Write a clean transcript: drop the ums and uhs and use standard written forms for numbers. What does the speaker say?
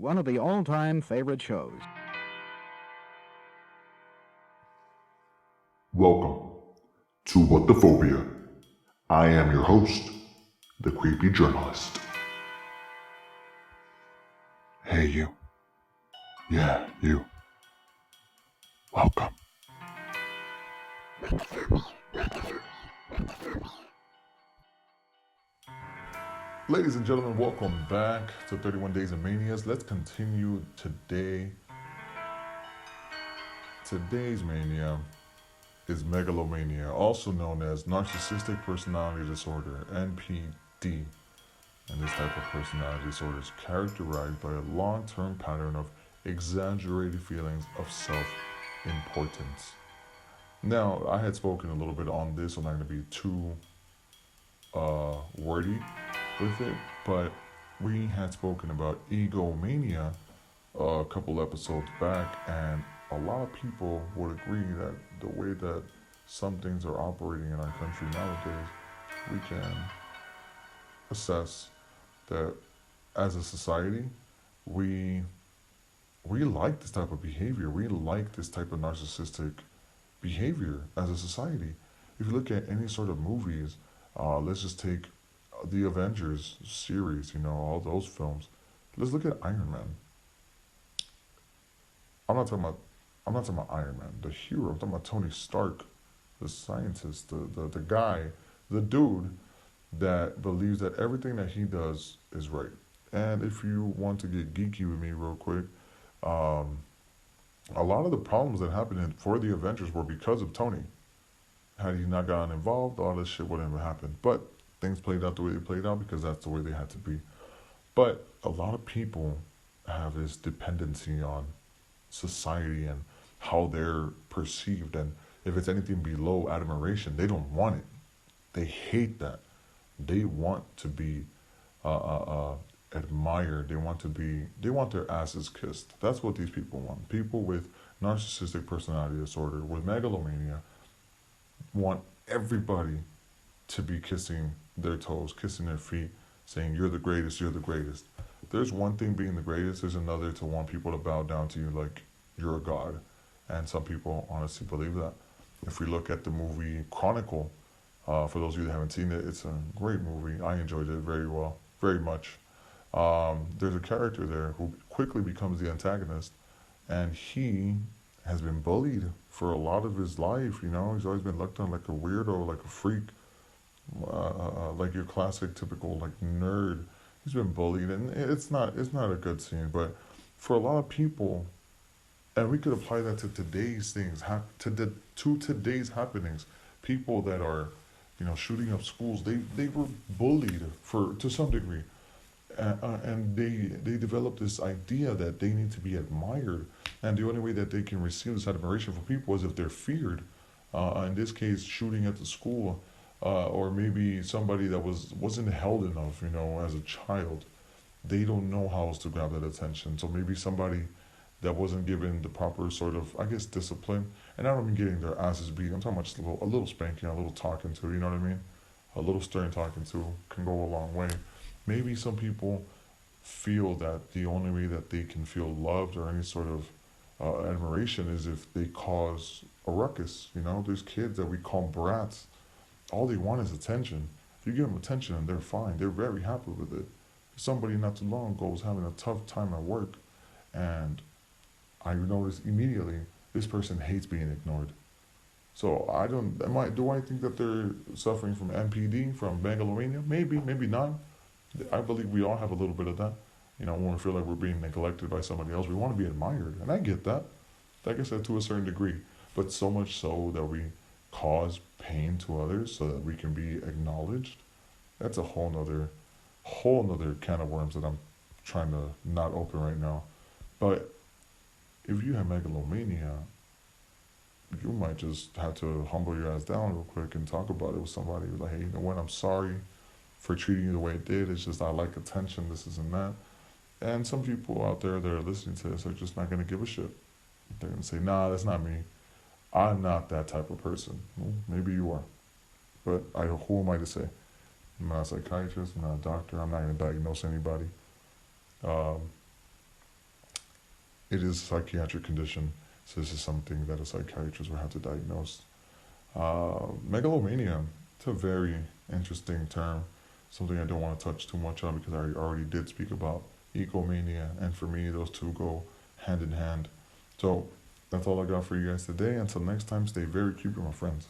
one of the all-time favorite shows. Welcome to What the Phobia. I am your host, the creepy journalist. Hey, you. Yeah, you. Welcome. Ladies and gentlemen, welcome back to 31 Days of Manias. Let's continue today. Today's mania is megalomania, also known as narcissistic personality disorder, NPD. And this type of personality disorder is characterized by a long-term pattern of exaggerated feelings of self-importance. Now, I had spoken a little bit on this, so I'm not going to be too wordy with it, but we had spoken about egomania a couple episodes back, and a lot of people would agree that the way that some things are operating in our country nowadays, we can assess that as a society, we like this type of behavior. We like this type of narcissistic behavior as a society. If you look at any sort of movies, let's just take the Avengers series, all those films. Let's look at Iron Man. I'm not talking about Iron Man, the hero. I'm talking about Tony Stark, the scientist, the guy, the dude that believes that everything that he does is right. And if you want to get geeky with me real quick, a lot of the problems that happened for the Avengers were because of Tony. Had he not gotten involved, all this shit wouldn't have happened. But things played out the way they played out because that's the way they had to be. But a lot of people have this dependency on society and how they're perceived. And if it's anything below admiration, they don't want it. They hate that. They want to be admired. They want their asses kissed. That's what these people want. People with narcissistic personality disorder, with megalomania, want everybody to be kissing their toes, kissing their feet, saying, you're the greatest, you're the greatest. There's one thing being the greatest, there's another to want people to bow down to you like you're a god. And some people honestly believe that. If we look at the movie Chronicle, for those of you that haven't seen it, it's a great movie. I enjoyed it very much. There's a character there who quickly becomes the antagonist, and he has been bullied for a lot of his life. He's always been looked on like a weirdo, like a freak, like your classic typical like nerd. He's been bullied, and it's not a good scene. But for a lot of people, and we could apply that to today's things, to today's happenings. People that are, shooting up schools, they were bullied to some degree, and they developed this idea that they need to be admired, and the only way that they can receive this admiration from people is if they're feared. In this case, shooting at the school, or maybe somebody that wasn't held enough, as a child. They don't know how else to grab that attention. So maybe somebody that wasn't given the proper sort of, I guess, discipline. And I don't mean getting their asses beat. I'm talking about just a little spanking, a little talking to, you know what I mean? A little stern talking to can go a long way. Maybe some people feel that the only way that they can feel loved or any sort of admiration is if they cause a ruckus. There's kids that we call brats. All they want is attention. If you give them attention and they're fine, they're very happy with it. Somebody not too long ago was having a tough time at work, and I noticed immediately this person hates being ignored. So do I think that they're suffering from NPD, from megalomania? Maybe, maybe not. I believe we all have a little bit of that. When we feel like we're being neglected by somebody else, we want to be admired. And I get that. Like I said, to a certain degree. But so much so that we cause pain to others so that we can be acknowledged. That's a whole nother can of worms that I'm trying to not open right now. But if you have megalomania, you might just have to humble your ass down real quick and talk about it with somebody. Like, hey, you know what? I'm sorry for treating you the way it did. It's just I like attention, this, and that. And some people out there that are listening to this are just not going to give a shit. They're going to say, nah, that's not me. I'm not that type of person. Well, maybe you are. But who am I to say? I'm not a psychiatrist. I'm not a doctor. I'm not going to diagnose anybody. it is a psychiatric condition. So this is something that a psychiatrist will have to diagnose. Megalomania, it's a very interesting term, something I don't want to touch too much on because I already did speak about egomania, and for me, those two go hand in hand. So that's all I got for you guys today. Until next time, stay very cute, my friends.